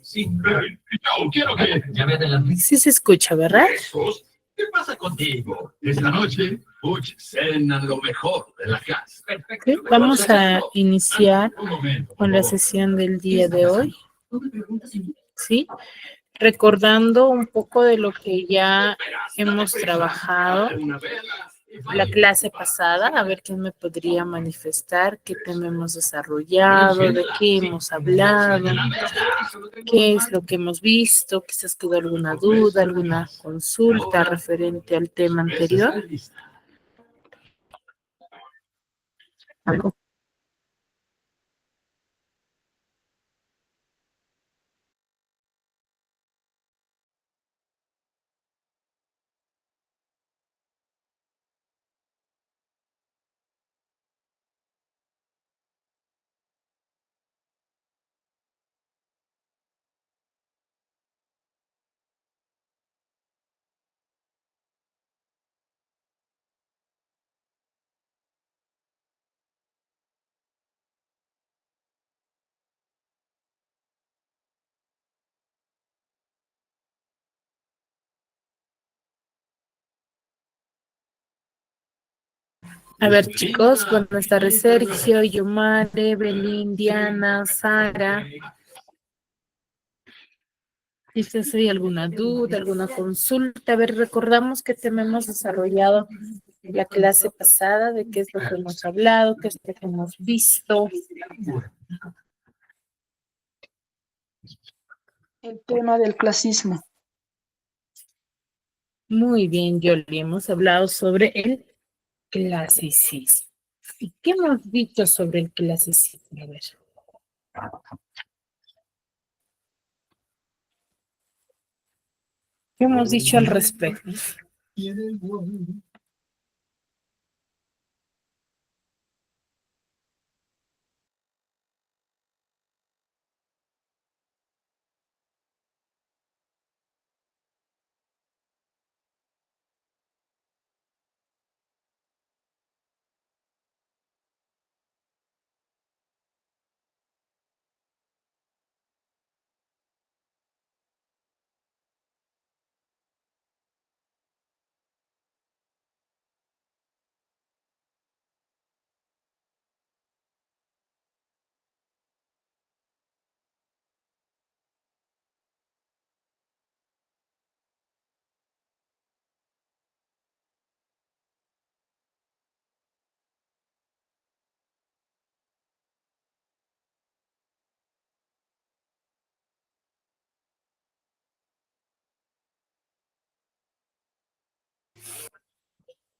Sí, yo quiero que... Sí se escucha, ¿verdad? Jesús, ¿qué pasa contigo? Esta noche, Butch cena lo mejor de la casa. Sí, vamos a iniciar con la sesión del día de hoy. Sí, recordando un poco de lo que ya hemos trabajado la clase pasada, a ver quién me podría manifestar, qué tema hemos desarrollado, de qué hemos hablado, qué es lo que hemos visto, quizás quedó alguna duda, alguna consulta referente al tema anterior. A ver, chicos, buenas tardes, Sergio, Yomare, Belín, Diana, Sara. Si hay alguna duda, alguna consulta, a ver, recordamos qué tema hemos desarrollado en la clase pasada, de qué es lo que hemos hablado, qué es lo que hemos visto. El tema del clasismo. Muy bien, Yoli, hemos hablado sobre el clasicismo. ¿Y qué hemos dicho sobre el clasicismo? A ver. ¿Qué hemos dicho al respecto?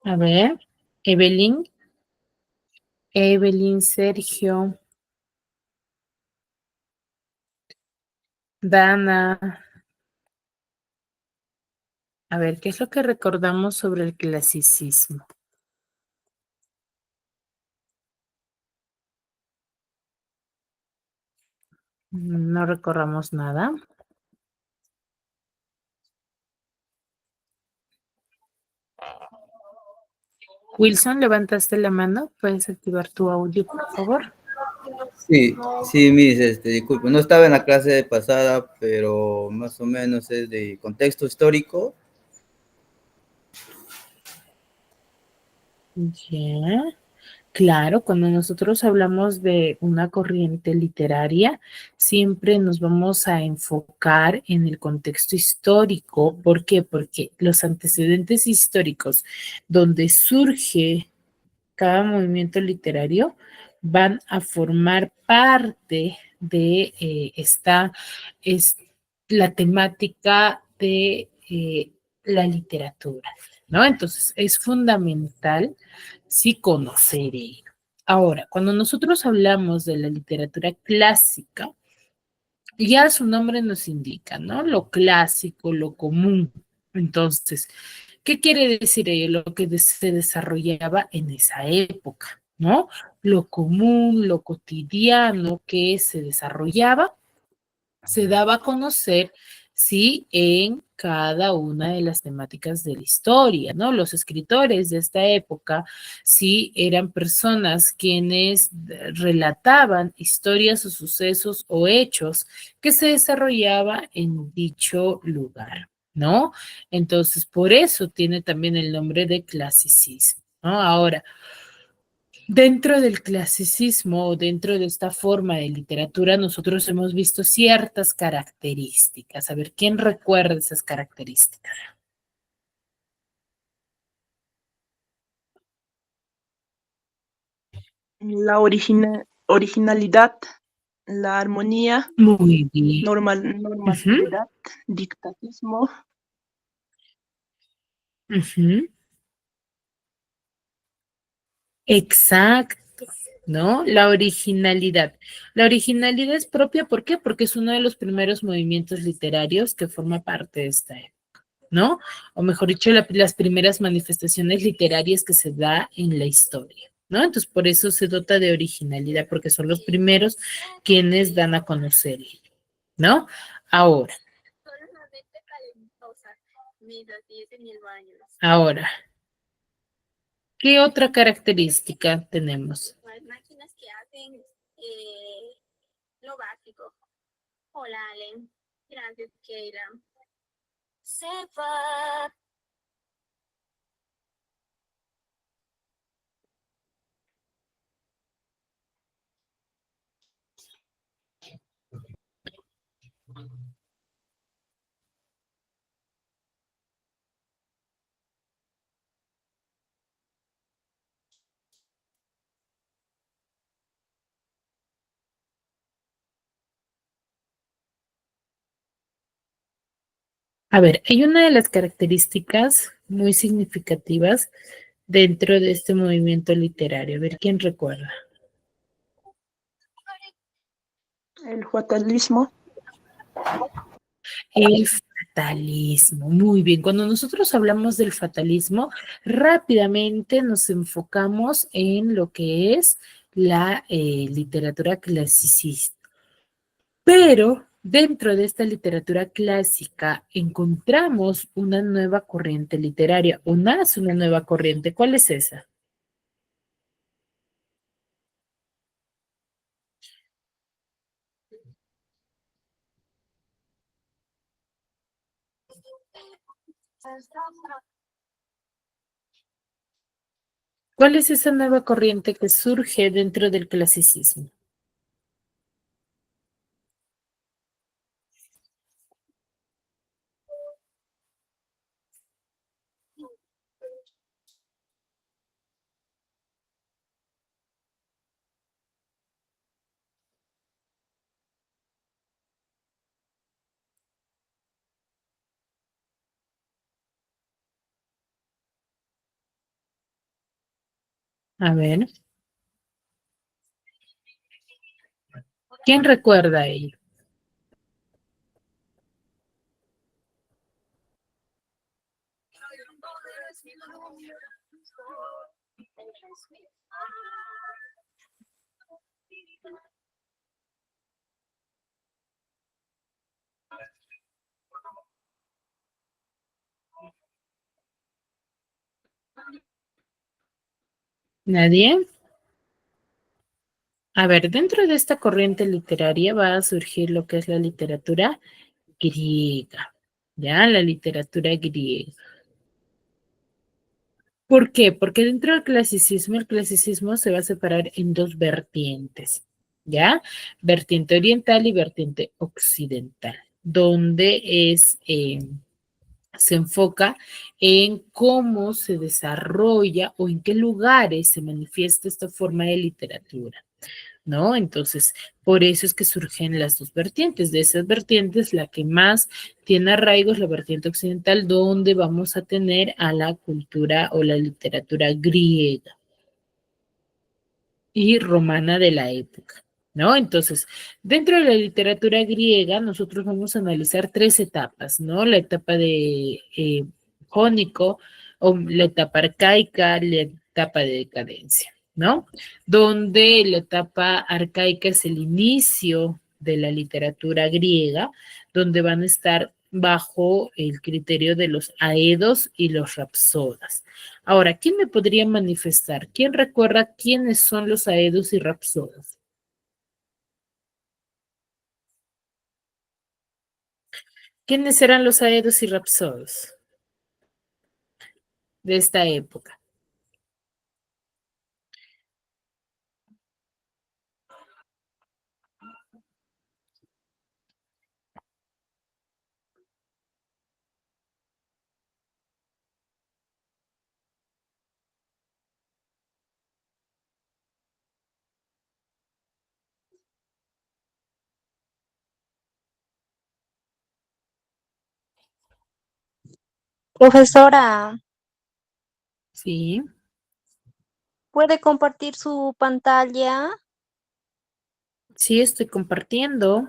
A ver, Evelyn, Sergio, Dana. A ver, ¿qué es lo que recordamos sobre el clasicismo? No recordamos nada. Wilson, levantaste la mano. ¿Puedes activar tu audio, por favor? Sí, sí, Miss, disculpe, no estaba en la clase pasada, pero más o menos es de contexto histórico. Ya, claro, cuando nosotros hablamos de una corriente literaria, siempre nos vamos a enfocar en el contexto histórico. ¿Por qué? Porque los antecedentes históricos donde surge cada movimiento literario van a formar parte de es la temática de la literatura, ¿no? Entonces, es fundamental sí conocer ello. Ahora, cuando nosotros hablamos de la literatura clásica, ya su nombre nos indica, ¿no? Lo clásico, lo común. Entonces, ¿qué quiere decir ello? Lo que se desarrollaba en esa época, ¿no? Lo común, lo cotidiano que se desarrollaba, se daba a conocer, sí, en cada una de las temáticas de la historia, ¿no? Los escritores de esta época, sí, eran personas quienes relataban historias o sucesos o hechos que se desarrollaba en dicho lugar, ¿no? Entonces, por eso tiene también el nombre de clasicismo, ¿no? Ahora, dentro del clasicismo o dentro de esta forma de literatura, nosotros hemos visto ciertas características. A ver, ¿quién recuerda esas características? La originalidad, la armonía, Muy bien. Ujú, normatividad, dictatismo. ujú. Exacto, ¿no? La originalidad. La originalidad es propia, ¿por qué? Porque es uno de los primeros movimientos literarios que forma parte de esta época, ¿no? O mejor dicho, las primeras manifestaciones literarias que se da en la historia, ¿no? Entonces, por eso se dota de originalidad, porque son los primeros quienes dan a conocer ello, ¿no? Ahora, ahora, ¿qué otra característica tenemos? Las máquinas que hacen lo básico. Hola, Allen. Gracias, Keira. Sepa. A ver, hay una de las características muy significativas dentro de este movimiento literario. A ver, ¿quién recuerda? El fatalismo. El fatalismo, muy bien. Cuando nosotros hablamos del fatalismo, rápidamente nos enfocamos en lo que es la literatura clasicista. Pero dentro de esta literatura clásica encontramos una nueva corriente literaria o nace una nueva corriente. ¿Cuál es esa? ¿Cuál es esa nueva corriente que surge dentro del clasicismo? A ver, ¿quién recuerda ello? ¿Nadie? A ver, dentro de esta corriente literaria va a surgir lo que es la literatura griega, ¿ya? La literatura griega. ¿Por qué? Porque dentro del clasicismo, el clasicismo se va a separar en dos vertientes, ¿ya? Vertiente oriental y vertiente occidental, donde se enfoca en cómo se desarrolla o en qué lugares se manifiesta esta forma de literatura, ¿no? Entonces, por eso es que surgen las dos vertientes. De esas vertientes, la que más tiene arraigo es la vertiente occidental, donde vamos a tener a la cultura o la literatura griega y romana de la época, ¿no? Entonces, dentro de la literatura griega, nosotros vamos a analizar tres etapas, ¿no? La etapa de jónico, o la etapa arcaica, la etapa de decadencia, ¿no? Donde la etapa arcaica es el inicio de la literatura griega, donde van a estar bajo el criterio de los aedos y los rapsodas. Ahora, ¿quién me podría manifestar? ¿Quién recuerda quiénes son los aedos y rapsodas? ¿Quiénes eran los aedos y rapsodas de esta época? Profesora, Sí, ¿puede compartir su pantalla? sí, estoy compartiendo.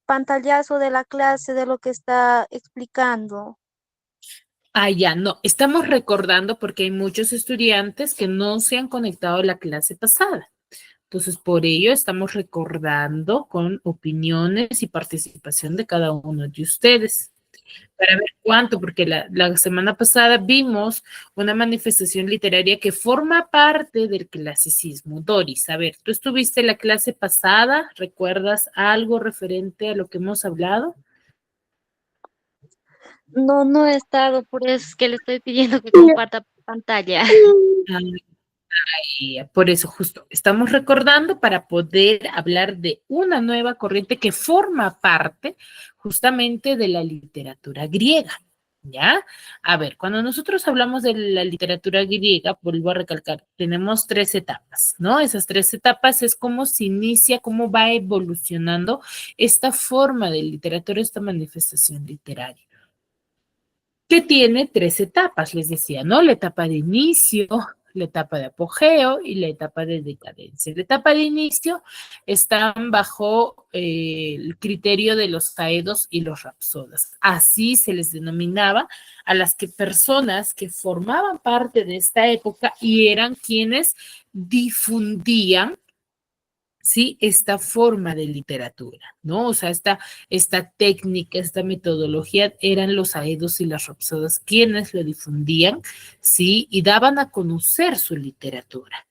Pantallazo de la clase de lo que está explicando. Ah, ya, no, estamos recordando porque hay muchos estudiantes que no se han conectado a la clase pasada. Entonces, por ello estamos recordando con opiniones y participación de cada uno de ustedes. Para ver cuánto, porque la semana pasada vimos una manifestación literaria que forma parte del clasicismo. Doris, a ver, ¿tú estuviste en la clase pasada? ¿Recuerdas algo referente a lo que hemos hablado? No, no he estado, por eso es que le estoy pidiendo que comparta pantalla. Ah, por eso justo estamos recordando para poder hablar de una nueva corriente que forma parte justamente de la literatura griega. ¿Ya? A ver, cuando nosotros hablamos de la literatura griega, vuelvo a recalcar, tenemos tres etapas, ¿no? Esas tres etapas es cómo se inicia, cómo va evolucionando esta forma de literatura, esta manifestación literaria que tiene tres etapas, les decía, ¿no? La etapa de inicio, la etapa de apogeo y la etapa de decadencia. La etapa de inicio están bajo el criterio de los aedos y los rapsodas. Así se les denominaba a las personas que formaban parte de esta época y eran quienes difundían, ¿sí? Esta forma de literatura, ¿no? O sea, esta técnica, esta metodología eran los aedos y las rapsodas quienes lo difundían, ¿sí? Y daban a conocer su literatura.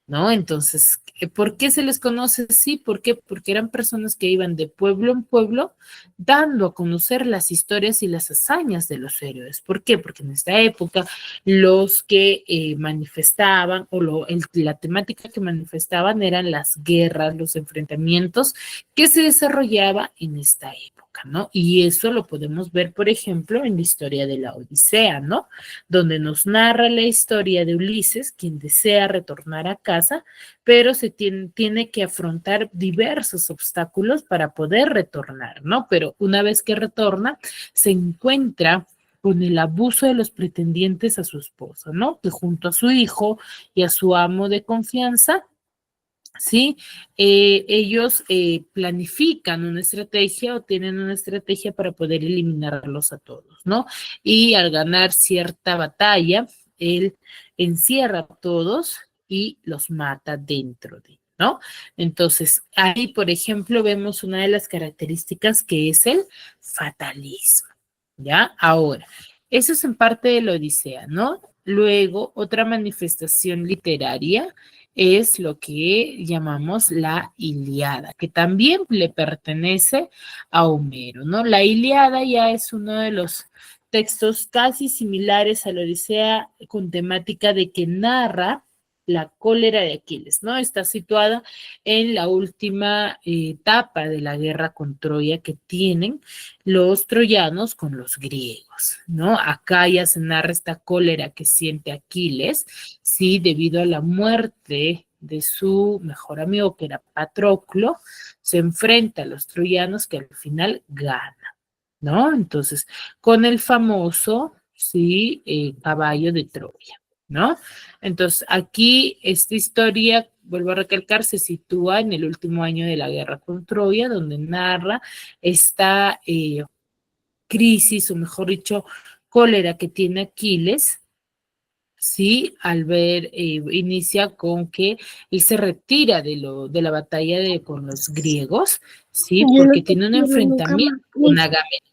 ¿No? Entonces, ¿por qué se les conoce así? ¿Por qué? Porque eran personas que iban de pueblo en pueblo dando a conocer las historias y las hazañas de los héroes. ¿Por qué? Porque en esta época los que manifestaban o la temática que manifestaban eran las guerras, los enfrentamientos que se desarrollaba en esta época, ¿no? Y eso lo podemos ver, por ejemplo, en la historia de la Odisea, ¿no? Donde nos narra la historia de Ulises, quien desea retornar a casa, pero se tiene que afrontar diversos obstáculos para poder retornar, ¿no? Pero una vez que retorna, se encuentra con el abuso de los pretendientes a su esposa, ¿no? Que junto a su hijo y a su amo de confianza, ¿sí? Ellos planifican una estrategia o tienen una estrategia para poder eliminarlos a todos, ¿no? Y al ganar cierta batalla, él encierra a todos y los mata dentro de, ¿no? Entonces, ahí, por ejemplo, vemos una de las características que es el fatalismo, ¿ya? Ahora, eso es en parte de la Odisea, ¿no? Luego, otra manifestación literaria es lo que llamamos la Ilíada, que también le pertenece a Homero, ¿no? La Ilíada ya es uno de los textos casi similares a la Odisea con temática de que narra la cólera de Aquiles, ¿no? Está situada en la última etapa de la guerra con Troya que tienen los troyanos con los griegos, ¿no? Acá ya se narra esta cólera que siente Aquiles, sí, debido a la muerte de su mejor amigo que era Patroclo, se enfrenta a los troyanos que al final gana, ¿no? Entonces, con el famoso, sí, caballo de Troya, ¿no? Entonces, aquí esta historia, vuelvo a recalcar, se sitúa en el último año de la guerra con Troya, donde narra esta crisis, o mejor dicho, cólera que tiene Aquiles, sí, al ver, inicia con que él se retira de la batalla con los griegos, sí, porque tiene un enfrentamiento con Agamenón,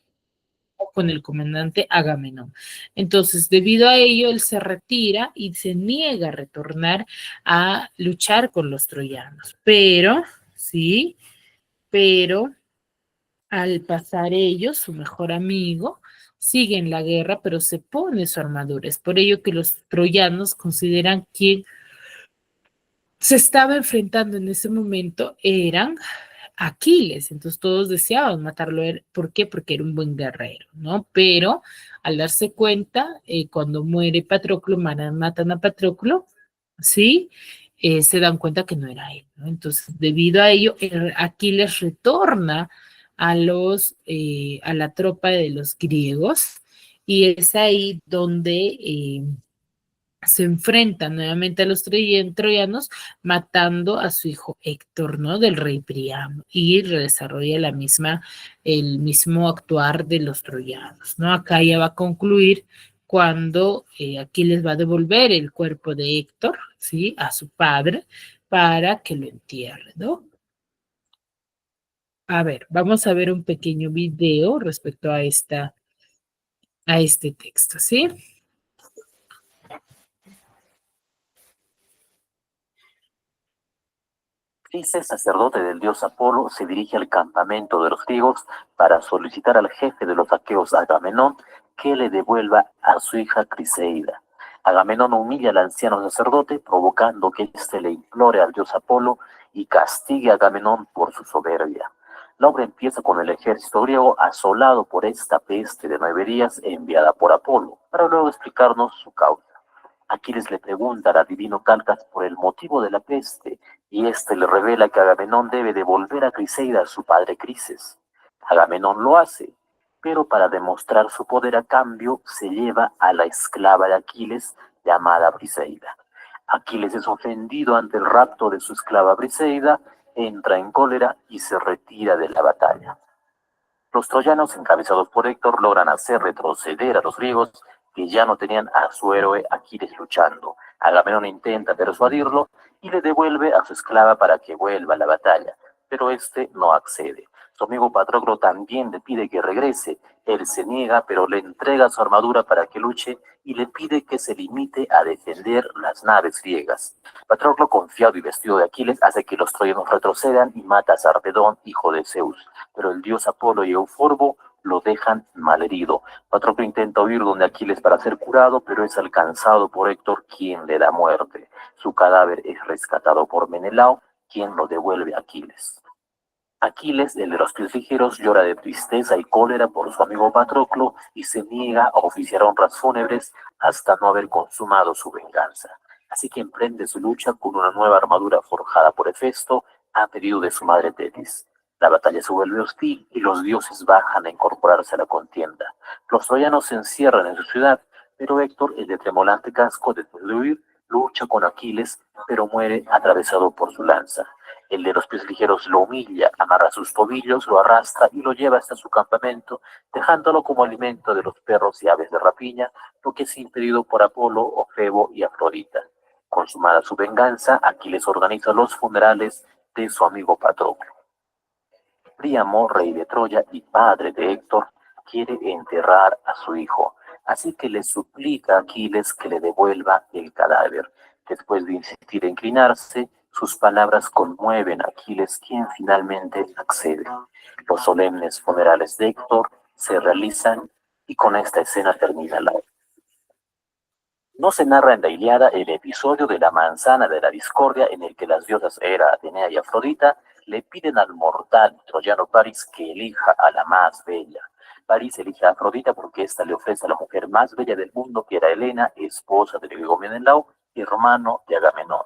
con el comandante Agamenón. Entonces, debido a ello, él se retira y se niega a retornar a luchar con los troyanos. Pero, sí, pero al pasar ellos, su mejor amigo sigue en la guerra, pero se pone su armadura. Es por ello que los troyanos consideran quien se estaba enfrentando en ese momento eran Aquiles, entonces todos deseaban matarlo. ¿Por qué? Porque era un buen guerrero, ¿no? Pero al darse cuenta, cuando muere Patroclo, matan a Patroclo, ¿sí? Se dan cuenta que no era él, ¿no? Entonces, debido a ello, Aquiles retorna a la tropa de los griegos y es ahí donde se enfrenta nuevamente a los troyanos, matando a su hijo Héctor, ¿no? Del rey Priamo, y desarrolla el mismo actuar de los troyanos, ¿no? Acá ya va a concluir cuando Aquiles va a devolver el cuerpo de Héctor, ¿sí? A su padre para que lo entierre, ¿no? A ver, vamos a ver un pequeño video respecto a este texto, ¿sí? Crises, sacerdote del dios Apolo, se dirige al campamento de los griegos para solicitar al jefe de los aqueos, Agamenón, que le devuelva a su hija Criseida. Agamenón humilla al anciano sacerdote, provocando que éste le implore al dios Apolo y castigue a Agamenón por su soberbia. La obra empieza con el ejército griego asolado por esta peste de 9 días enviada por Apolo, para luego explicarnos su causa. Aquiles le pregunta al adivino Calcas por el motivo de la peste, y éste le revela que Agamenón debe devolver a Criseida a su padre Crises. Agamenón lo hace, pero para demostrar su poder a cambio se lleva a la esclava de Aquiles llamada Briseida. Aquiles es ofendido ante el rapto de su esclava Briseida, entra en cólera y se retira de la batalla. Los troyanos, encabezados por Héctor, logran hacer retroceder a los griegos, que ya no tenían a su héroe Aquiles luchando. Agamenón intenta persuadirlo y le devuelve a su esclava para que vuelva a la batalla, pero este no accede. Su amigo Patroclo también le pide que regrese. Él se niega, pero le entrega su armadura para que luche y le pide que se limite a defender las naves griegas. Patroclo, confiado y vestido de Aquiles, hace que los troyanos retrocedan y mata a Sarpedón, hijo de Zeus. Pero el dios Apolo y Euforbo lo dejan malherido. Patroclo intenta huir donde Aquiles para ser curado, pero es alcanzado por Héctor, quien le da muerte. Su cadáver es rescatado por Menelao, quien lo devuelve a Aquiles. Aquiles, el de los pies ligeros, llora de tristeza y cólera por su amigo Patroclo y se niega a oficiar honras fúnebres hasta no haber consumado su venganza. Así que emprende su lucha con una nueva armadura forjada por Hefesto a pedido de su madre Tetis. La batalla se vuelve hostil y los dioses bajan a incorporarse a la contienda. Los troyanos se encierran en su ciudad, pero Héctor, el de tremolante casco, después de huir, lucha con Aquiles, pero muere atravesado por su lanza. El de los pies ligeros lo humilla, amarra sus tobillos, lo arrastra y lo lleva hasta su campamento, dejándolo como alimento de los perros y aves de rapiña, lo que es impedido por Apolo, Ofebo y Afrodita. Consumada su venganza, Aquiles organiza los funerales de su amigo Patroclo. Príamo, rey de Troya y padre de Héctor, quiere enterrar a su hijo, así que le suplica a Aquiles que le devuelva el cadáver. Después de insistir en inclinarse, sus palabras conmueven a Aquiles, quien finalmente accede. Los solemnes funerales de Héctor se realizan y con esta escena termina la obra. No se narra en la Ilíada el episodio de la manzana de la discordia en el que las diosas Hera, Atenea y Afrodita le piden al mortal troyano París que elija a la más bella. París elige a Afrodita porque ésta le ofrece a la mujer más bella del mundo, que era Helena, esposa de griego Menelao, hermano de Agamenón.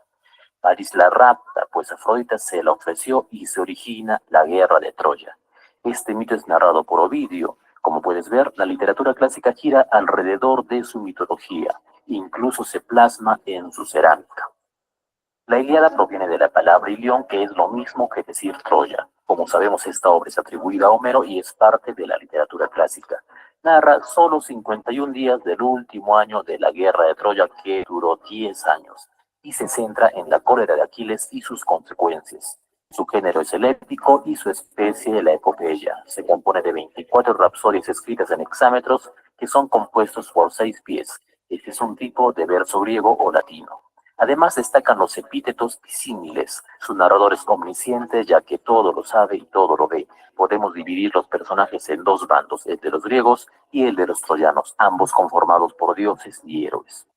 París la rapta, pues Afrodita se la ofreció y se origina la guerra de Troya. Este mito es narrado por Ovidio. Como puedes ver, la literatura clásica gira alrededor de su mitología. Incluso se plasma en su cerámica. La Ilíada proviene de la palabra Ilión, que es lo mismo que decir Troya. Como sabemos, esta obra es atribuida a Homero y es parte de la literatura clásica. narra solo 51 días del último año de la guerra de Troya, que duró 10 años, y se centra en la cólera de Aquiles y sus consecuencias. Su género es el épico y su especie la epopeya. Se compone de 24 rapsodias escritas en hexámetros que son compuestos por 6 pies. Este es un tipo de verso griego o latino. Además destacan los epítetos disímiles. Su narrador es omnisciente, ya que todo lo sabe y todo lo ve. Podemos dividir los personajes en dos bandos, el de los griegos y el de los troyanos, ambos conformados por dioses y héroes.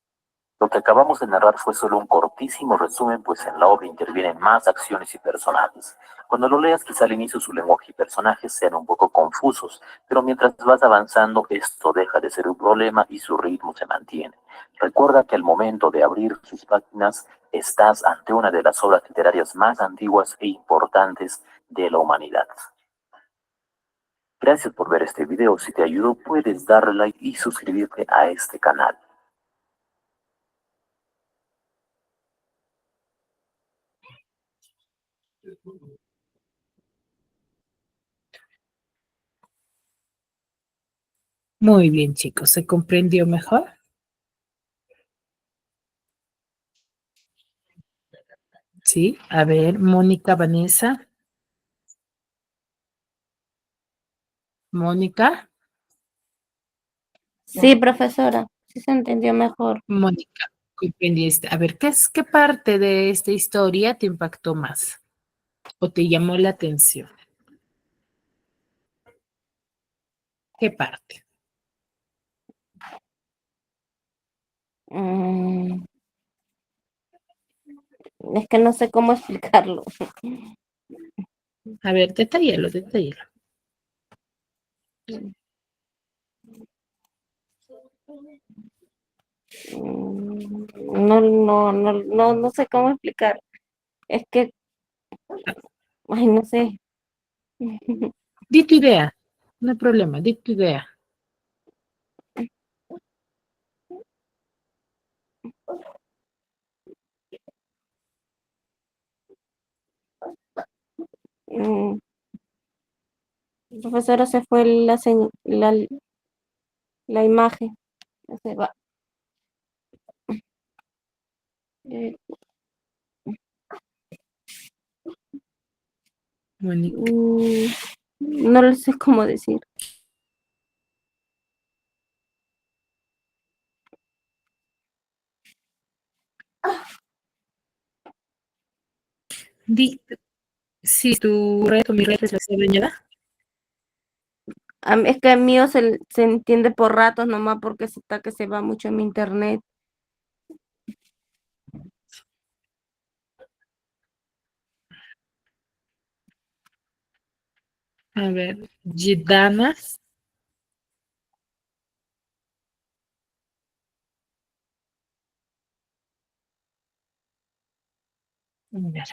Lo que acabamos de narrar fue solo un cortísimo resumen, pues en la obra intervienen más acciones y personajes. Cuando lo leas, quizá al inicio su lenguaje y personajes sean un poco confusos, pero mientras vas avanzando, esto deja de ser un problema y su ritmo se mantiene. Recuerda que al momento de abrir sus páginas, estás ante una de las obras literarias más antiguas e importantes de la humanidad. Gracias por ver este video. Si te ayudó, puedes darle like y suscribirte a este canal. Muy bien, chicos, ¿se comprendió mejor? Sí, a ver, Mónica, Vanessa. Mónica, Sí, profesora, sí se entendió mejor. Mónica, comprendiste. A ver, ¿qué parte de esta historia te impactó más o te llamó la atención? ¿Qué parte? Mm, es que no sé cómo explicarlo. A ver, detállalo. No sé cómo explicar. Es que, ay, no sé. Di tu idea, no hay problema, di tu idea. Mm, profesora, se fue la imagen. Se va. Eh, Mónica, mm, no lo sé cómo decir. di si tu red o mi red es la dañada. Es que el mío se entiende por ratos nomás porque se está que se va mucho en mi internet. A ver, Gidanas. A ver,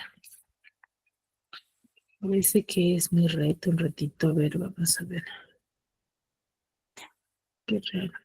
parece que es mi red, un ratito. A ver, vamos a ver. Qué raro.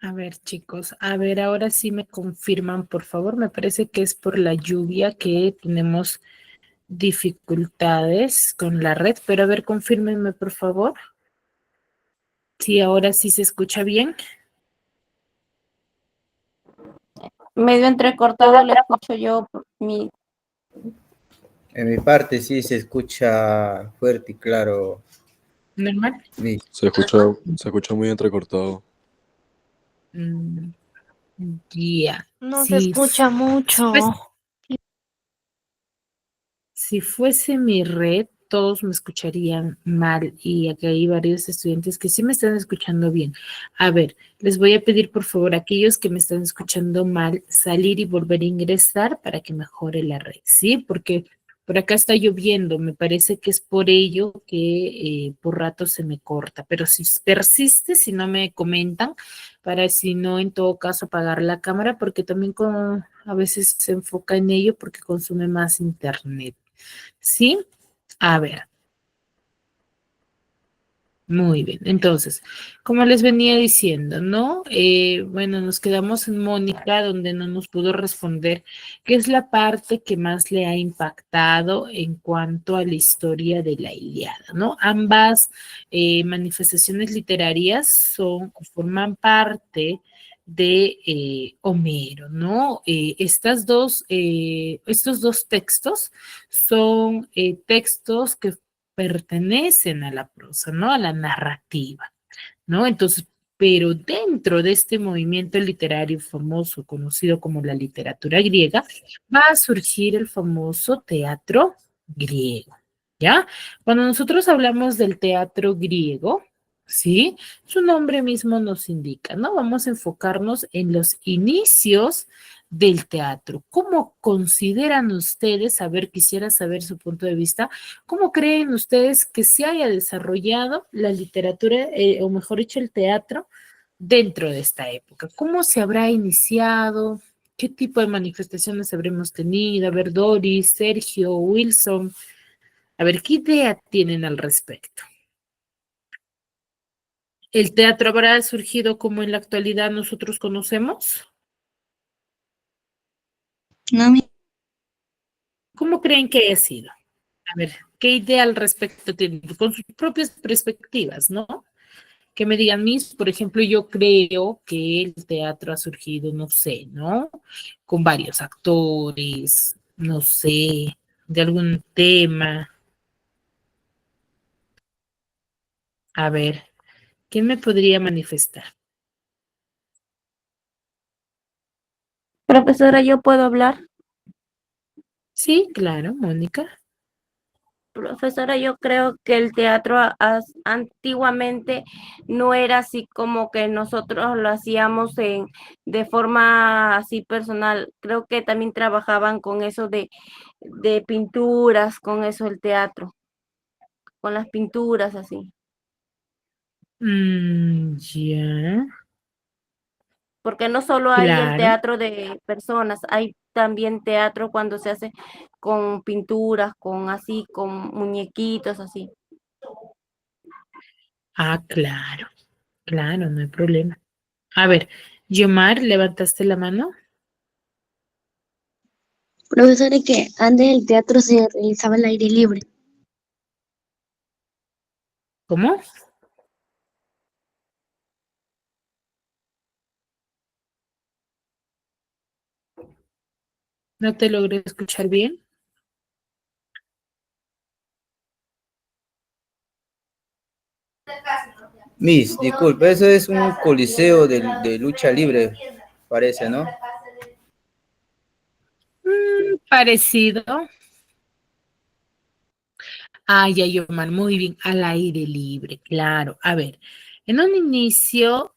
A ver, chicos, a ver, ahora sí me confirman, por favor. Me parece que es por la lluvia que tenemos dificultades con la red, pero a ver, confírmenme, por favor. Sí, ahora sí se escucha bien. Medio entrecortado le escucho yo. En mi parte sí se escucha fuerte y claro, ¿Normal? Miss. Se escucha muy entrecortado. Mm, ya. No se Sí, escucha mucho. si fuese mi red, todos me escucharían mal y acá hay varios estudiantes que sí me están escuchando bien. A ver, les voy a pedir por favor a aquellos que me están escuchando mal salir y volver a ingresar para que mejore la red, ¿sí? Porque por acá está lloviendo, me parece que es por ello que por rato se me corta, pero si persiste, si no me comentan, para si no en todo caso apagar la cámara, porque también a veces se enfoca en ello porque consume más internet. ¿Sí? A ver. Muy bien. Entonces, como les venía diciendo, ¿no? Bueno, nos quedamos en Mónica, donde no nos pudo responder qué es la parte que más le ha impactado en cuanto a la historia de la Ilíada, ¿no? Ambas manifestaciones literarias forman parte de Homero, ¿no? Estos dos textos son textos que pertenecen a la prosa, ¿no? A la narrativa, ¿no? Entonces, pero dentro de este movimiento literario famoso, conocido como la literatura griega, va a surgir el famoso teatro griego, ¿ya? Cuando nosotros hablamos del teatro griego, ¿sí? Su nombre mismo nos indica, ¿no? Vamos a enfocarnos en los inicios del teatro. ¿Cómo consideran ustedes, a ver, quisiera saber su punto de vista, cómo creen ustedes que se haya desarrollado la literatura, o mejor dicho, el teatro dentro de esta época? ¿Cómo se habrá iniciado? ¿Qué tipo de manifestaciones habremos tenido? A ver, Doris, Sergio, Wilson, a ver, ¿qué idea tienen al respecto? ¿El teatro habrá surgido como en la actualidad nosotros conocemos? No, ¿Cómo creen que haya sido? A ver, ¿qué idea al respecto tienen? Con sus propias perspectivas, ¿no? Que me digan, por ejemplo, yo creo que el teatro ha surgido, no sé, ¿no? Con varios actores, no sé, de algún tema. A ver, ¿quién me podría manifestar? Profesora, ¿yo puedo hablar? Sí, claro, Mónica. Profesora, yo creo que el teatro antiguamente no era así como que nosotros lo hacíamos de forma así personal. Creo que también trabajaban con eso de pinturas, con eso el teatro, con las pinturas así. Ya, Porque no solo hay el claro. teatro de personas, hay también teatro cuando se hace con pinturas, con así, con muñequitos así. Ah, claro, claro, no hay problema. A ver, Yomar, ¿levantaste la mano? profesora, que antes el teatro se realizaba al aire libre. ¿Cómo? ¿No te logré escuchar bien? Miss, disculpe, eso es un coliseo de lucha libre, parece, ¿no? Parecido. Ah, ya, Yomar, muy bien, al aire libre, claro. A ver, en un inicio,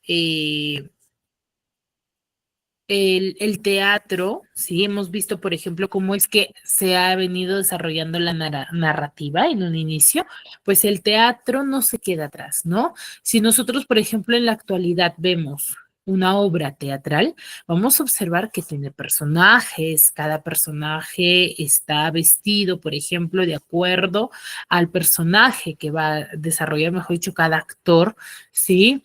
el teatro, sí, hemos visto, por ejemplo, cómo es que se ha venido desarrollando la narrativa en un inicio, pues el teatro no se queda atrás, ¿no? Si nosotros, por ejemplo, en la actualidad vemos una obra teatral, vamos a observar que tiene personajes, cada personaje está vestido, por ejemplo, de acuerdo al personaje que va a desarrollar, mejor dicho, cada actor, ¿sí?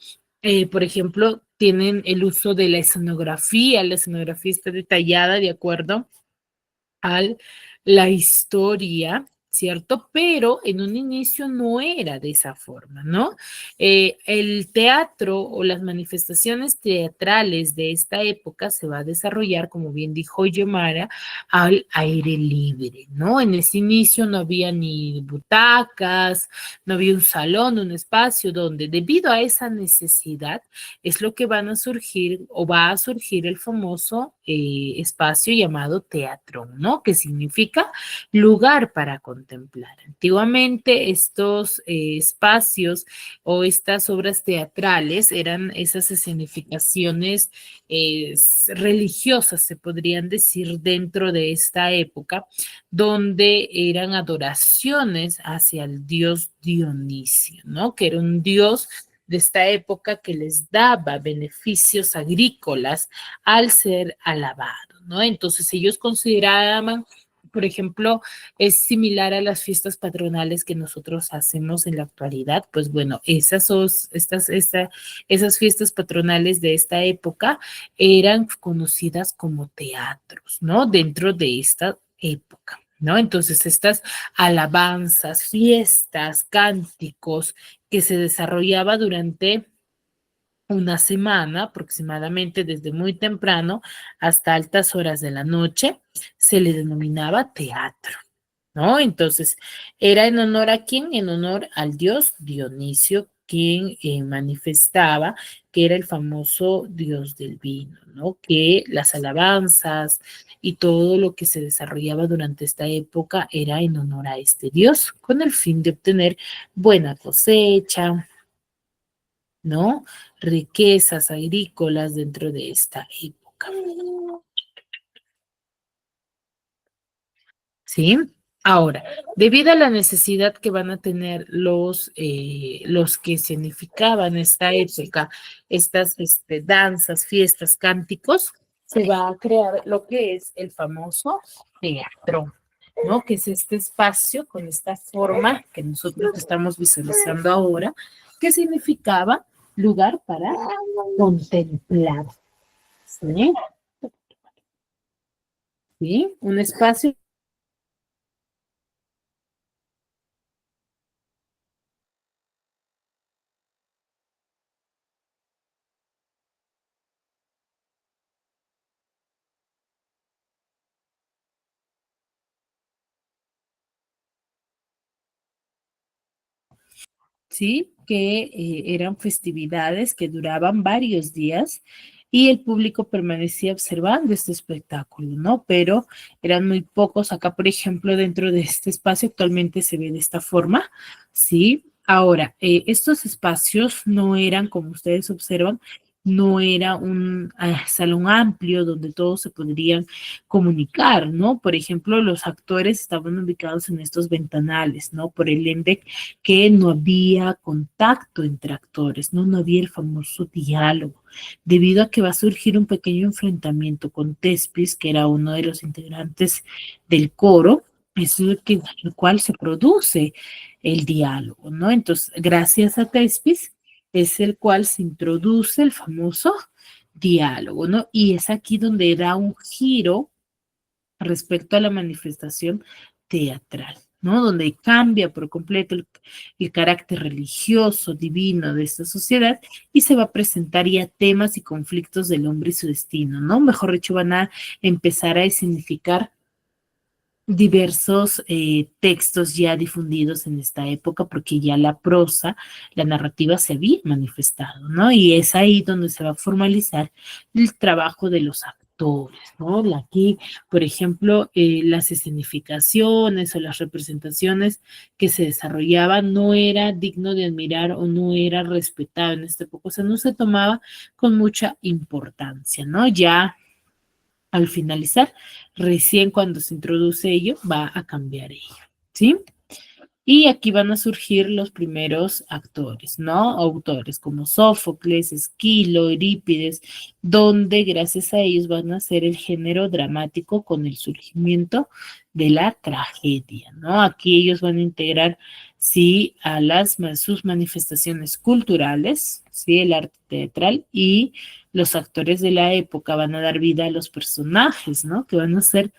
Por ejemplo, tienen el uso de la escenografía está detallada de acuerdo a la historia, ¿cierto? Pero en un inicio no era de esa forma, ¿no? El teatro o las manifestaciones teatrales de esta época se va a desarrollar, como bien dijo Yomara, al aire libre, ¿no? En ese inicio no había ni butacas, no había un salón, un espacio donde, debido a esa necesidad, es lo que van a surgir o va a surgir el famoso espacio llamado teatro, ¿no? Que significa lugar para contemplar. Antiguamente estos espacios o estas obras teatrales eran esas escenificaciones religiosas, se podrían decir, dentro de esta época, donde eran adoraciones hacia el dios Dionisio, ¿no? Que era un dios de esta época que les daba beneficios agrícolas al ser alabado, ¿no? Entonces ellos consideraban, por ejemplo, es similar a las fiestas patronales que nosotros hacemos en la actualidad, pues bueno, esas fiestas patronales de esta época eran conocidas como teatros, ¿no? Dentro de esta época, ¿no? Entonces estas alabanzas, fiestas, cánticos que se desarrollaba durante una semana aproximadamente desde muy temprano hasta altas horas de la noche, se le denominaba teatro, ¿no? Entonces, ¿era en honor a quién? En honor al dios Dionisio, quien manifestaba que era el famoso dios del vino, ¿no? Que las alabanzas y todo lo que se desarrollaba durante esta época era en honor a este dios, con el fin de obtener buena cosecha, ¿no? Riquezas agrícolas dentro de esta época. ¿Sí? Ahora, debido a la necesidad que van a tener los que significaban esta época, estas danzas, fiestas, cánticos, se va a crear lo que es el famoso teatro, ¿no? Que es este espacio con esta forma que nosotros estamos visualizando ahora, que significaba lugar para contemplar, ¿sí? ¿Sí? Un espacio. ¿Sí? Que eran festividades que duraban varios días y el público permanecía observando este espectáculo, ¿no? Pero eran muy pocos. Acá, por ejemplo, dentro de este espacio actualmente se ve de esta forma, ¿sí? Ahora, estos espacios no eran, como ustedes observan, no era un salón amplio donde todos se podrían comunicar, ¿no? Por ejemplo, los actores estaban ubicados en estos ventanales, ¿no? Por el ende que no había contacto entre actores, ¿no? No había el famoso diálogo, debido a que va a surgir un pequeño enfrentamiento con Tespis, que era uno de los integrantes del coro, es el cual se produce el diálogo, ¿no? Entonces, gracias a Tespis, es el cual se introduce el famoso diálogo, ¿no? Y es aquí donde da un giro respecto a la manifestación teatral, ¿no? Donde cambia por completo el carácter religioso, divino de esta sociedad y se va a presentar ya temas y conflictos del hombre y su destino, ¿no? Mejor dicho, van a empezar a significar diversos textos ya difundidos en esta época porque ya la prosa, la narrativa se había manifestado, ¿no? Y es ahí donde se va a formalizar el trabajo de los actores, ¿no? Aquí, por ejemplo, las escenificaciones o las representaciones que se desarrollaban no era digno de admirar o no era respetado en esta época, o sea, no se tomaba con mucha importancia, ¿no? Ya al finalizar, recién cuando se introduce ello, va a cambiar ello, ¿sí? Y aquí van a surgir los primeros actores, ¿no? Autores como Sófocles, Esquilo, Eurípides, donde gracias a ellos van a ser el género dramático con el surgimiento de la tragedia, ¿no? Aquí ellos van a integrar sí, a sus manifestaciones culturales, sí, el arte teatral, y los actores de la época van a dar vida a los personajes, ¿no? Que van a ser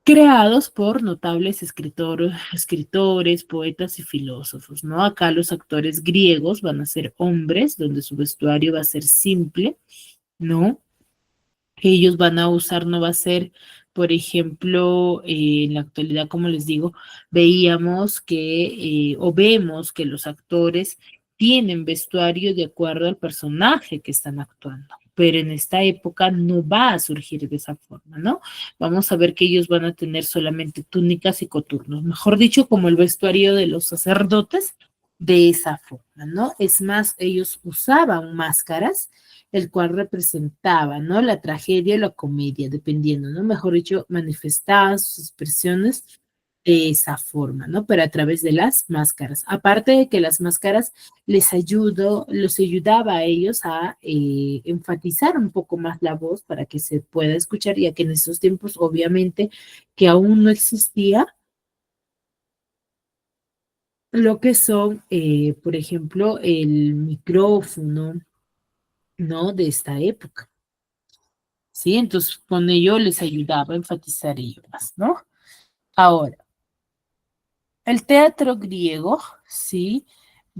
creados por notables escritores, poetas y filósofos, ¿no? Acá los actores griegos van a ser hombres, donde su vestuario va a ser simple, ¿no? Ellos van a usar, no va a ser, por ejemplo, en la actualidad, como les digo, veíamos que, o vemos que los actores tienen vestuario de acuerdo al personaje que están actuando, pero en esta época no va a surgir de esa forma, ¿no? Vamos a ver que ellos van a tener solamente túnicas y coturnos, mejor dicho, como el vestuario de los sacerdotes, de esa forma, ¿no? Es más, ellos usaban máscaras el cual representaba, ¿no? La tragedia o la comedia, dependiendo, ¿no? Mejor dicho, manifestaban sus expresiones de esa forma, ¿no? Pero a través de las máscaras. Aparte de que las máscaras los ayudaba a ellos a enfatizar un poco más la voz para que se pueda escuchar, ya que en estos tiempos, obviamente, que aún no existía lo que son, por ejemplo, el micrófono, ¿no? De esta época. ¿Sí? Entonces, con ello les ayudaba a enfatizar ello más, ¿no? Ahora, el teatro griego, ¿sí?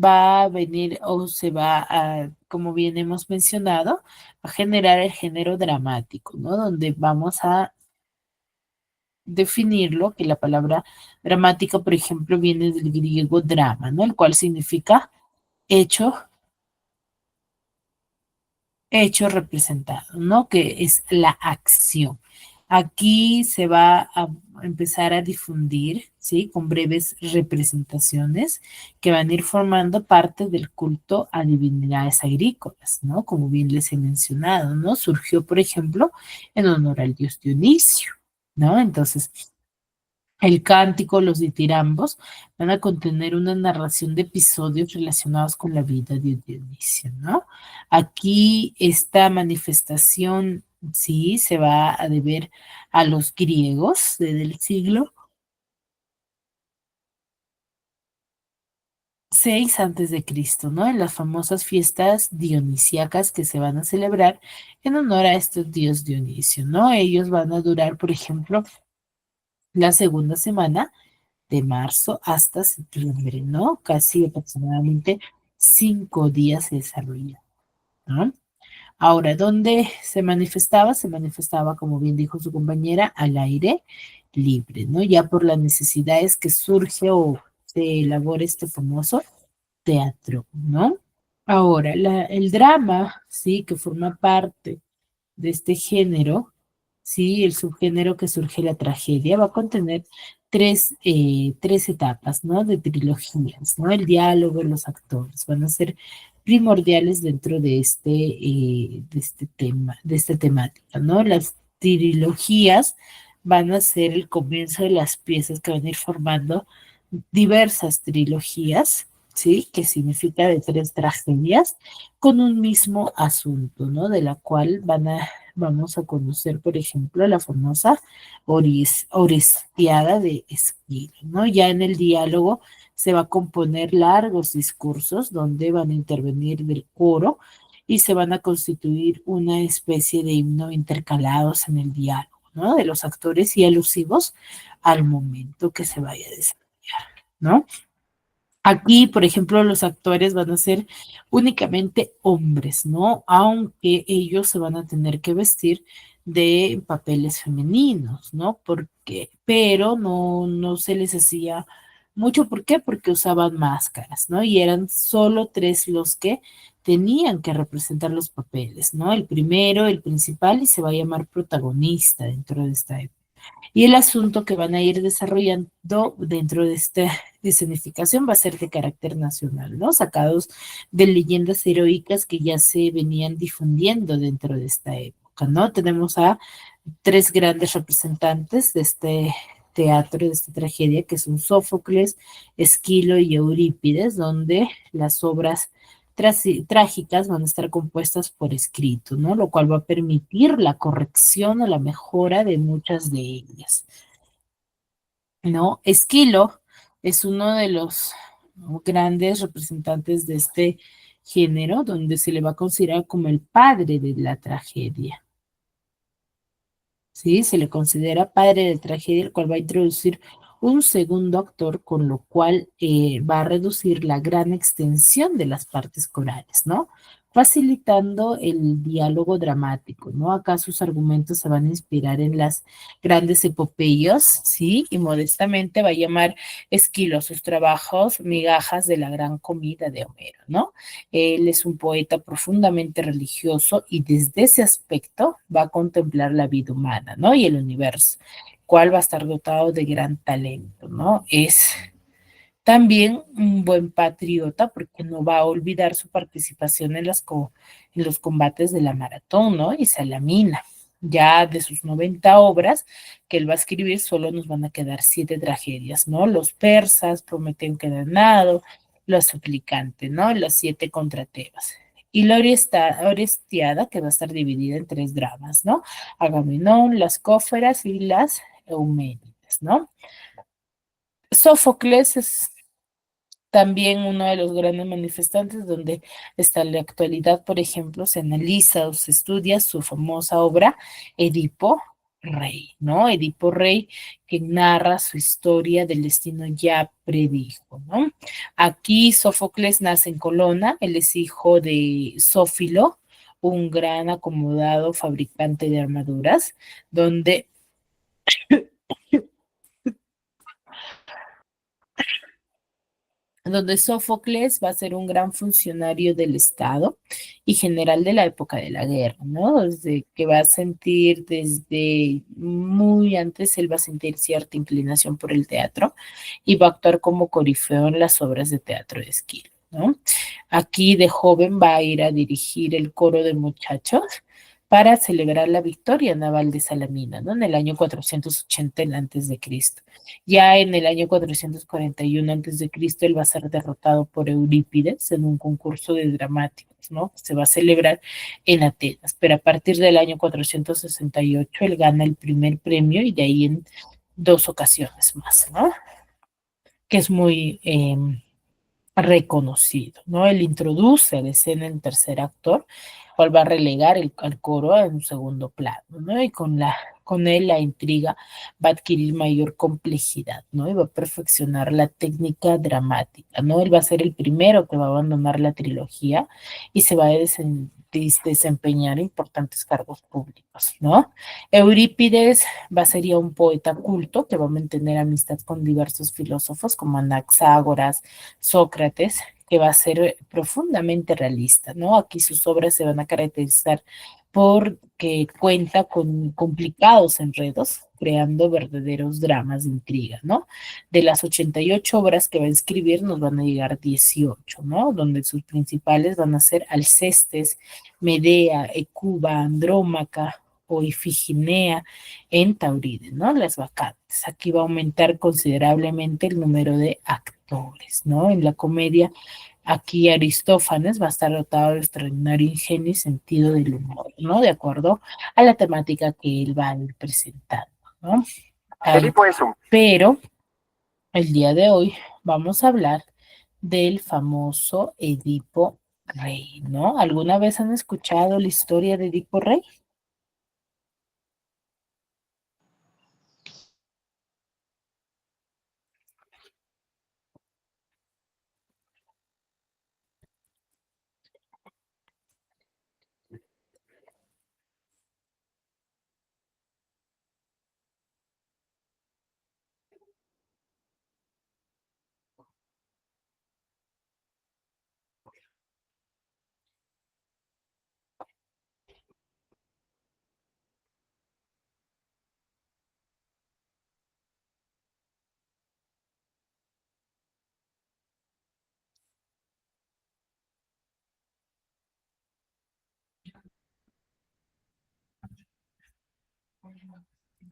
Va a venir o se va a, como bien hemos mencionado, a generar el género dramático, ¿no? Donde vamos a definirlo, que la palabra dramática, por ejemplo, viene del griego drama, ¿no? El cual significa hecho representado, ¿no? Que es la acción. Aquí se va a empezar a difundir, ¿sí? Con breves representaciones que van a ir formando parte del culto a divinidades agrícolas, ¿no? Como bien les he mencionado, ¿no? Surgió, por ejemplo, en honor al dios Dionisio, ¿no? Entonces, el cántico, los ditirambos, van a contener una narración de episodios relacionados con la vida de Dionisio, ¿no? Aquí esta manifestación, sí, se va a deber a los griegos desde el siglo 6 antes de Cristo, ¿no? En las famosas fiestas dionisíacas que se van a celebrar en honor a este dios Dionisio, ¿no? Ellos van a durar, por ejemplo, la segunda semana de marzo hasta septiembre, ¿no? Casi aproximadamente 5 días se desarrolla, ¿no? Ahora, ¿dónde se manifestaba? Se manifestaba, como bien dijo su compañera, al aire libre, ¿no? Ya por las necesidades que surge o se elabora este famoso teatro, ¿no? Ahora, el drama, sí, que forma parte de este género, sí, el subgénero que surge la tragedia, va a contener tres etapas, ¿no? De trilogías, ¿no? El diálogo, los actores van a ser primordiales dentro de este tema, de esta temática, ¿no? Las trilogías van a ser el comienzo de las piezas que van a ir formando diversas trilogías, ¿sí? Que significa de 3 tragedias con un mismo asunto, ¿no? De la cual vamos a conocer, por ejemplo, la famosa Orestiada de Esquilo, ¿no? Ya en el diálogo se va a componer largos discursos donde van a intervenir del coro y se van a constituir una especie de himno intercalados en el diálogo, ¿no? De los actores y alusivos al momento que se vaya a desarrollar, ¿no? Aquí, por ejemplo, los actores van a ser únicamente hombres, ¿no? Aunque ellos se van a tener que vestir de papeles femeninos, ¿no? Pero no se les hacía mucho. ¿Por qué? Porque usaban máscaras, ¿no? Y eran solo 3 los que tenían que representar los papeles, ¿no? El primero, el principal, y se va a llamar protagonista dentro de esta época. Y el asunto que van a ir desarrollando dentro de esta escenificación va a ser de carácter nacional, ¿no? Sacados de leyendas heroicas que ya se venían difundiendo dentro de esta época, ¿no? Tenemos a 3 grandes representantes de este teatro, de esta tragedia, que son Sófocles, Esquilo y Eurípides, donde las obras trágicas van a estar compuestas por escrito, ¿no? Lo cual va a permitir la corrección o la mejora de muchas de ellas, ¿no? Esquilo Es uno de los grandes representantes de este género, donde se le va a considerar como el padre de la tragedia. ¿Sí? Se le considera padre de tragedia, el cual va a introducir un segundo actor, con lo cual va a reducir la gran extensión de las partes corales, ¿no? Facilitando el diálogo dramático, ¿no? Acá sus argumentos se van a inspirar en las grandes epopeyas, ¿sí? Y modestamente va a llamar Esquilo a sus trabajos migajas de la gran comida de Homero, ¿no? Él es un poeta profundamente religioso y desde ese aspecto va a contemplar la vida humana, ¿no? Y el universo, cual va a estar dotado de gran talento, ¿no? Es también un buen patriota porque no va a olvidar su participación en, en los combates de la maratón, ¿no? Y Salamina. Ya de sus 90 obras que él va a escribir, solo nos van a quedar 7 tragedias, ¿no? Los persas, Prometeo encadenado, La suplicante, ¿no? Los 7 contra Tebas. Y la Orestiada, que va a estar dividida en 3 dramas, ¿no? Agamenón, las Cóferas y las Euménides, ¿no? Sófocles es también uno de los grandes manifestantes, donde está en la actualidad, por ejemplo, se analiza o se estudia su famosa obra Edipo Rey, ¿no? Edipo Rey, que narra su historia del destino ya predijo, ¿no? Aquí Sófocles nace en Colona, él es hijo de Sófilo, un gran acomodado fabricante de armaduras, donde Sófocles va a ser un gran funcionario del Estado y general de la época de la guerra, ¿no? Desde que va a sentir, desde muy antes, él va a sentir cierta inclinación por el teatro y va a actuar como corifeo en las obras de teatro de Esquilo, ¿no? Aquí de joven va a ir a dirigir el coro de muchachos para celebrar la victoria naval de Salamina, ¿no? En el año 480 antes de Cristo. Ya en el año 441 antes de Cristo, él va a ser derrotado por Eurípides en un concurso de dramáticos, ¿no? Que se va a celebrar en Atenas, pero a partir del año 468 él gana el primer premio y de ahí en 2 ocasiones más, ¿no? Que es muy reconocido, ¿no? Él introduce a la escena en tercer actor, cual va a relegar al coro en un segundo plano, ¿no? Y con él la intriga va a adquirir mayor complejidad, ¿no? Y va a perfeccionar la técnica dramática, ¿no? Él va a ser el primero que va a abandonar la trilogía y se va a desempeñar importantes cargos públicos, ¿no? Eurípides sería un poeta culto que va a mantener amistad con diversos filósofos como Anaxágoras, Sócrates, que va a ser profundamente realista, ¿no? Aquí sus obras se van a caracterizar porque cuenta con complicados enredos, creando verdaderos dramas de intriga, ¿no? De las 88 obras que va a escribir, nos van a llegar 18, ¿no? Donde sus principales van a ser Alcestes, Medea, Hecuba, Andrómaca o Ifiginea en Tauride, ¿no? Las vacantes. Aquí va a aumentar considerablemente el número de actores, ¿no? En la comedia, aquí Aristófanes va a estar dotado de extraordinario ingenio y sentido del humor, ¿no? De acuerdo a la temática que él va a ir presentando, ¿no? Pero el día de hoy vamos a hablar del famoso Edipo Rey, ¿no? ¿Alguna vez han escuchado la historia de Edipo Rey?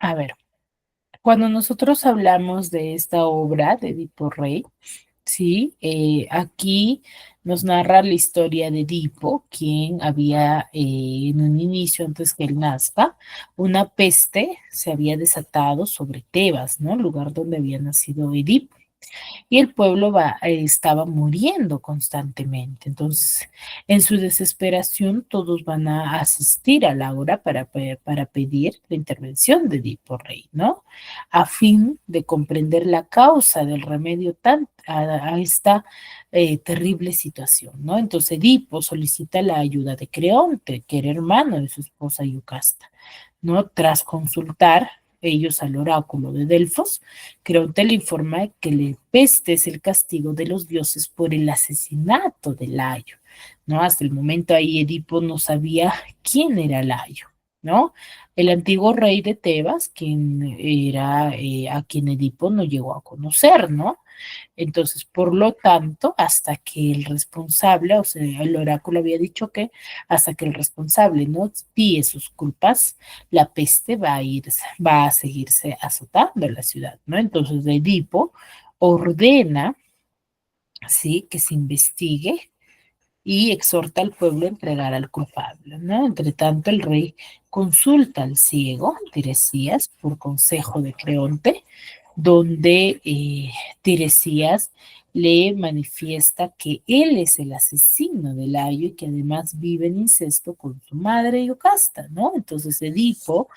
A ver, cuando nosotros hablamos de esta obra de Edipo Rey, sí, aquí nos narra la historia de Edipo, quien había en un inicio, antes que él nazca, una peste se había desatado sobre Tebas, ¿no? El lugar donde había nacido Edipo. y el pueblo estaba muriendo constantemente. Entonces, en su desesperación, todos van a asistir a Laura para pedir la intervención de Edipo Rey, ¿no? A fin de comprender la causa del remedio a esta terrible situación, ¿no? Entonces, Edipo solicita la ayuda de Creonte, que era hermano de su esposa Iocasta, ¿no? Tras consultar ellos al oráculo de Delfos, Creonte le informa que la peste es el castigo de los dioses por el asesinato de Layo, ¿no? Hasta el momento ahí Edipo no sabía quién era Layo, ¿no? El antiguo rey de Tebas, quien era a quien Edipo no llegó a conocer, ¿no? Entonces, por lo tanto, hasta que el responsable, o sea, el oráculo había dicho que hasta que el responsable no expíe sus culpas, la peste va a seguirse azotando la ciudad, ¿no? Entonces, Edipo ordena, sí, que se investigue y exhorta al pueblo a entregar al culpable, ¿no? Entre tanto, el rey consulta al ciego, Tiresias, por consejo de Creonte, donde Tiresias le manifiesta que él es el asesino de Layo y que además vive en incesto con su madre Iocasta, ¿no? Entonces Edipo,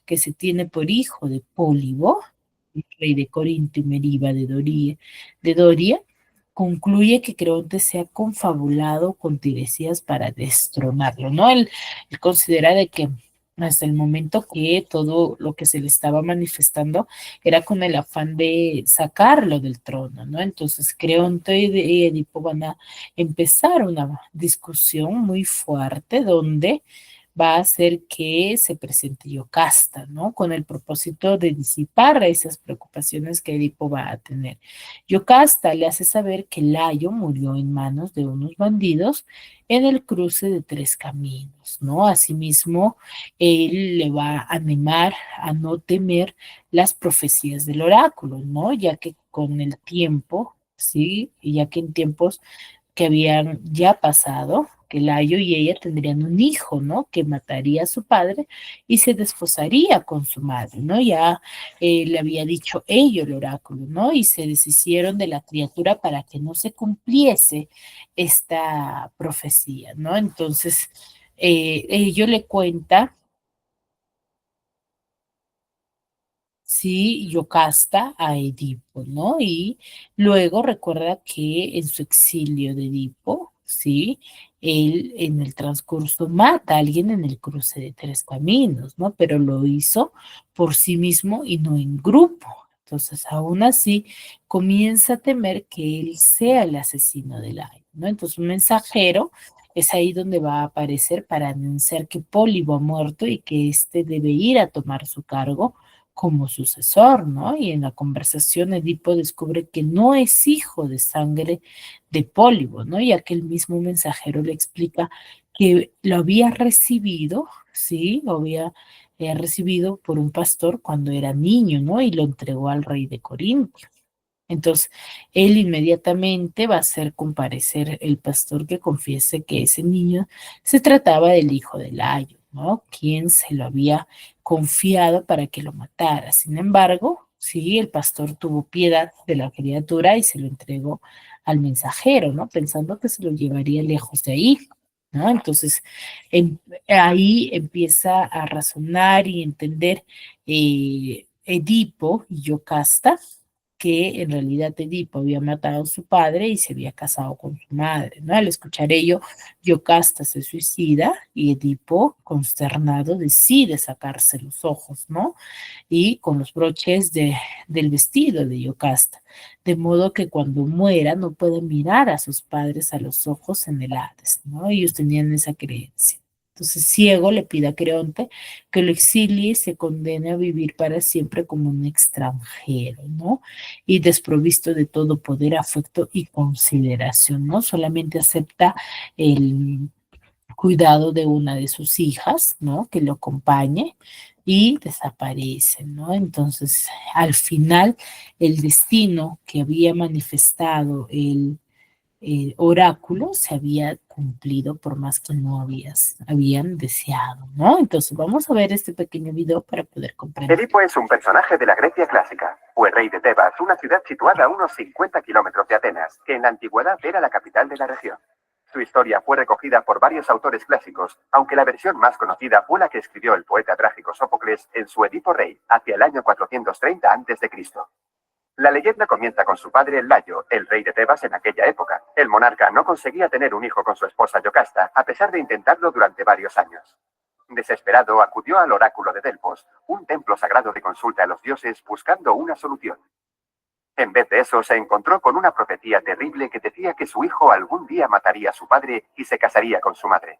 que se tiene por hijo de Pólibo, el rey de Corinto y Meriba de Doria, concluye que Creonte se ha confabulado con Tiresias para destronarlo, ¿no? Él considera de que hasta el momento que todo lo que se le estaba manifestando era con el afán de sacarlo del trono, ¿no? Entonces Creonte y Edipo van a empezar una discusión muy fuerte donde va a hacer que se presente Iocasta, ¿no? Con el propósito de disipar esas preocupaciones que Edipo va a tener. Iocasta le hace saber que Layo murió en manos de unos bandidos en el cruce de 3 caminos, ¿no? Asimismo, él le va a animar a no temer las profecías del oráculo, ¿no? Ya que con el tiempo, ¿sí? Y ya que en tiempos que habían ya pasado, que Layo y ella tendrían un hijo, ¿no? Que mataría a su padre y se desposaría con su madre, ¿no? Ya le había dicho ello el oráculo, ¿no? Y se deshicieron de la criatura para que no se cumpliese esta profecía, ¿no? Entonces, ello le cuenta, sí, Yocasta a Edipo, ¿no? Y luego recuerda que en su exilio de Edipo, sí, él en el transcurso mata a alguien en el cruce de 3 caminos, ¿no? Pero lo hizo por sí mismo y no en grupo. Entonces, aún así, comienza a temer que él sea el asesino del año, ¿no? Entonces, un mensajero es ahí donde va a aparecer para anunciar que Pólibo ha muerto y que éste debe ir a tomar su cargo como sucesor, ¿no? Y en la conversación Edipo descubre que no es hijo de sangre de Pólibo, ¿no? Ya que el mismo mensajero le explica que lo había recibido, ¿sí? Lo había recibido por un pastor cuando era niño, ¿no? Y lo entregó al rey de Corinto. Entonces, él inmediatamente va a hacer comparecer el pastor que confiese que ese niño se trataba del hijo de Layo, ¿no? Quien se lo había confiado para que lo matara. Sin embargo, sí, el pastor tuvo piedad de la criatura y se lo entregó al mensajero, ¿no? Pensando que se lo llevaría lejos de ahí, ¿no? Entonces, ahí empieza a razonar y entender Edipo y Yocasta que en realidad Edipo había matado a su padre y se había casado con su madre, ¿no? Al escuchar ello, Yocasta se suicida y Edipo, consternado, decide sacarse los ojos, ¿no? Y con los broches del vestido de Yocasta, de modo que cuando muera no pueda mirar a sus padres a los ojos en el Hades, ¿no? Ellos tenían esa creencia. Entonces, ciego le pide a Creonte que lo exilie y se condene a vivir para siempre como un extranjero, ¿no? Y desprovisto de todo poder, afecto y consideración, ¿no? Solamente acepta el cuidado de una de sus hijas, ¿no? Que lo acompañe y desaparece, ¿no? Entonces, al final, el destino que había manifestado el oráculo se había cumplido por más que no habían deseado, ¿no? Entonces vamos a ver este pequeño video para poder comprender. Edipo es un personaje de la Grecia clásica. Fue rey de Tebas, una ciudad situada a unos 50 kilómetros de Atenas, que en la antigüedad era la capital de la región. Su historia fue recogida por varios autores clásicos, aunque la versión más conocida fue la que escribió el poeta trágico Sófocles en su Edipo Rey, hacia el año 430 a.C. La leyenda comienza con su padre Layo, el rey de Tebas en aquella época. El monarca no conseguía tener un hijo con su esposa Yocasta, a pesar de intentarlo durante varios años. Desesperado, acudió al oráculo de Delfos, un templo sagrado de consulta a los dioses, buscando una solución. En vez de eso, se encontró con una profecía terrible que decía que su hijo algún día mataría a su padre y se casaría con su madre.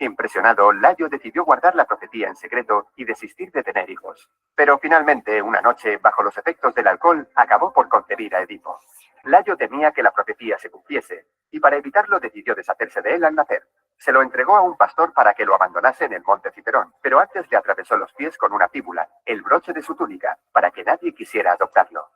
Impresionado, Layo decidió guardar la profecía en secreto y desistir de tener hijos. Pero finalmente, una noche, bajo los efectos del alcohol, acabó por concebir a Edipo. Layo temía que la profecía se cumpliese, y para evitarlo decidió deshacerse de él al nacer. Se lo entregó a un pastor para que lo abandonase en el monte Citerón, pero antes le atravesó los pies con una fíbula, el broche de su túnica, para que nadie quisiera adoptarlo.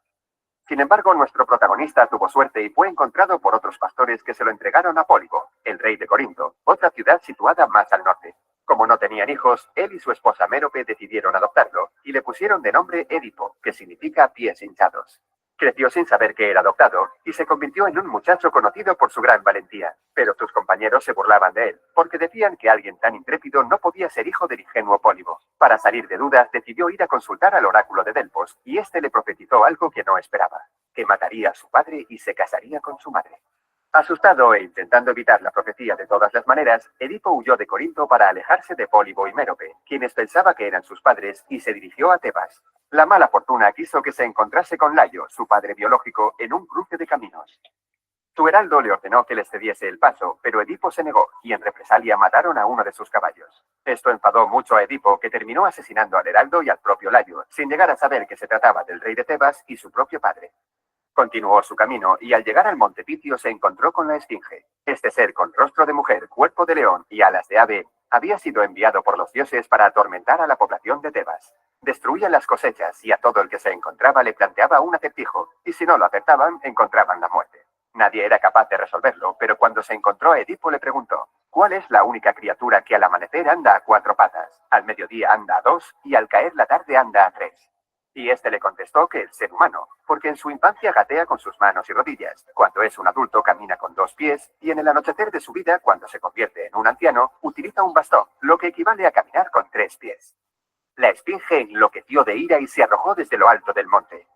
Sin embargo, nuestro protagonista tuvo suerte y fue encontrado por otros pastores que se lo entregaron a Pólibo, el rey de Corinto, otra ciudad situada más al norte. Como no tenían hijos, él y su esposa Mérope decidieron adoptarlo, y le pusieron de nombre Edipo, que significa pies hinchados. Creció sin saber que era adoptado, y se convirtió en un muchacho conocido por su gran valentía. Pero sus compañeros se burlaban de él, porque decían que alguien tan intrépido no podía ser hijo del ingenuo Pólibo. Para salir de dudas, decidió ir a consultar al oráculo de Delfos, y éste le profetizó algo que no esperaba, que mataría a su padre y se casaría con su madre. Asustado e intentando evitar la profecía de todas las maneras, Edipo huyó de Corinto para alejarse de Pólibo y Mérope, quienes pensaba que eran sus padres, y se dirigió a Tebas. La mala fortuna quiso que se encontrase con Layo, su padre biológico, en un cruce de caminos. Su heraldo le ordenó que les cediese el paso, pero Edipo se negó, y en represalia mataron a uno de sus caballos. Esto enfadó mucho a Edipo, que terminó asesinando al heraldo y al propio Layo, sin llegar a saber que se trataba del rey de Tebas y su propio padre. Continuó su camino y al llegar al monte Picio se encontró con la Esfinge. Este ser con rostro de mujer, cuerpo de león y alas de ave había sido enviado por los dioses para atormentar a la población de Tebas. Destruía las cosechas y a todo el que se encontraba le planteaba un acertijo, y si no lo acertaban, encontraban la muerte. Nadie era capaz de resolverlo, pero cuando se encontró a Edipo le preguntó: ¿cuál es la única criatura que al amanecer anda a 4 patas, al mediodía anda a 2 y al caer la tarde anda a 3? Y este le contestó que el ser humano, porque en su infancia gatea con sus manos y rodillas, cuando es un adulto camina con 2 pies, y en el anochecer de su vida, cuando se convierte en un anciano, utiliza un bastón, lo que equivale a caminar con 3 pies. La Esfinge enloqueció de ira y se arrojó desde lo alto del monte.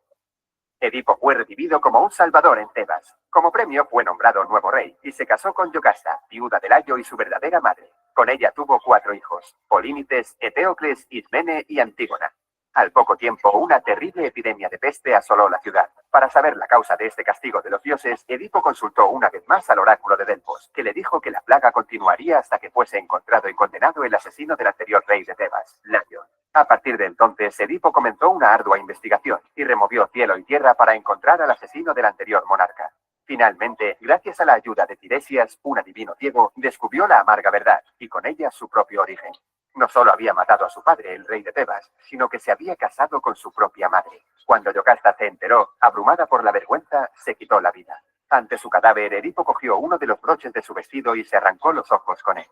Edipo fue recibido como un salvador en Tebas. Como premio fue nombrado nuevo rey, y se casó con Yocasta, viuda de Layo y su verdadera madre. Con ella tuvo 4 hijos: Polínices, Eteocles, Ismene y Antígona. Al poco tiempo, una terrible epidemia de peste asoló la ciudad. Para saber la causa de este castigo de los dioses, Edipo consultó una vez más al oráculo de Delfos, que le dijo que la plaga continuaría hasta que fuese encontrado y condenado el asesino del anterior rey de Tebas, Layo. A partir de entonces, Edipo comenzó una ardua investigación y removió cielo y tierra para encontrar al asesino del anterior monarca. Finalmente, gracias a la ayuda de Tiresias, un adivino ciego, descubrió la amarga verdad, y con ella su propio origen. No solo había matado a su padre, el rey de Tebas, sino que se había casado con su propia madre. Cuando Yocasta se enteró, abrumada por la vergüenza, se quitó la vida. Ante su cadáver, Edipo cogió uno de los broches de su vestido y se arrancó los ojos con él.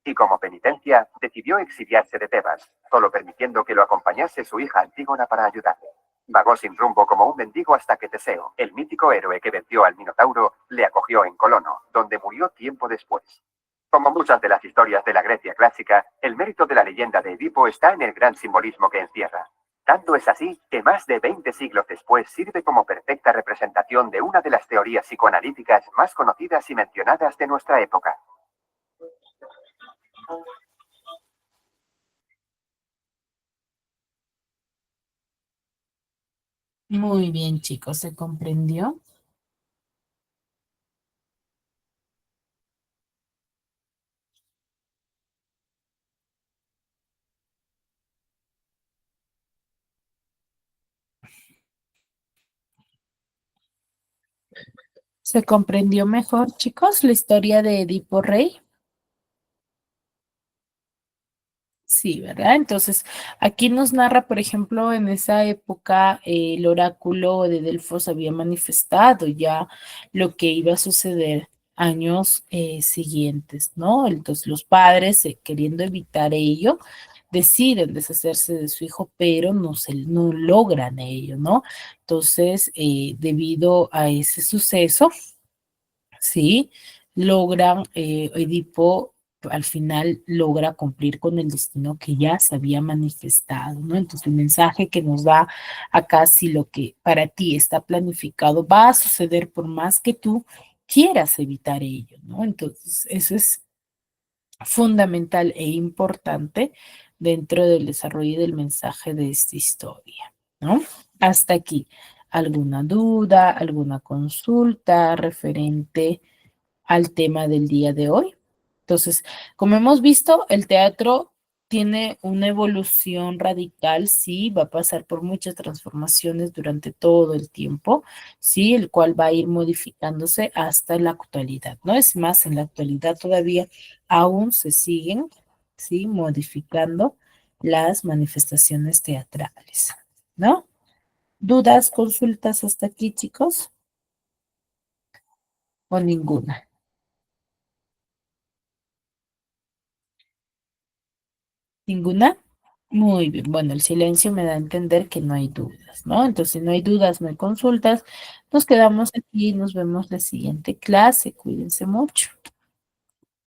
Y como penitencia, decidió exiliarse de Tebas, solo permitiendo que lo acompañase su hija Antígona para ayudarle. Vagó sin rumbo como un mendigo hasta que Teseo, el mítico héroe que venció al Minotauro, le acogió en Colono, donde murió tiempo después. Como muchas de las historias de la Grecia clásica, el mérito de la leyenda de Edipo está en el gran simbolismo que encierra. Tanto es así que más de 20 siglos después sirve como perfecta representación de una de las teorías psicoanalíticas más conocidas y mencionadas de nuestra época. Muy bien, chicos, ¿se comprendió? ¿Se comprendió mejor, chicos, la historia de Edipo Rey? Sí, ¿verdad? Entonces, aquí nos narra, por ejemplo, en esa época el oráculo de Delfos había manifestado ya lo que iba a suceder años siguientes, ¿no? Entonces los padres, queriendo evitar ello, deciden deshacerse de su hijo, pero no logran ello, ¿no? Entonces, debido a ese suceso, ¿sí? Logran, Edipo al final logra cumplir con el destino que ya se había manifestado, ¿no? Entonces el mensaje que nos da acá, si lo que para ti está planificado va a suceder por más que tú quieras evitar ello, ¿no? Entonces eso es fundamental e importante dentro del desarrollo del mensaje de esta historia, ¿no? Hasta aquí, ¿alguna duda, alguna consulta referente al tema del día de hoy? Entonces, como hemos visto, el teatro tiene una evolución radical, sí, va a pasar por muchas transformaciones durante todo el tiempo, sí, el cual va a ir modificándose hasta la actualidad, ¿no? Es más, en la actualidad todavía aún se siguen, sí, modificando las manifestaciones teatrales, ¿no? ¿Dudas, consultas hasta aquí, chicos? ¿O ninguna? ¿Ninguna? Muy bien. Bueno, el silencio me da a entender que no hay dudas, ¿no? Entonces, si no hay dudas, no hay consultas, nos quedamos aquí y nos vemos la siguiente clase. Cuídense mucho.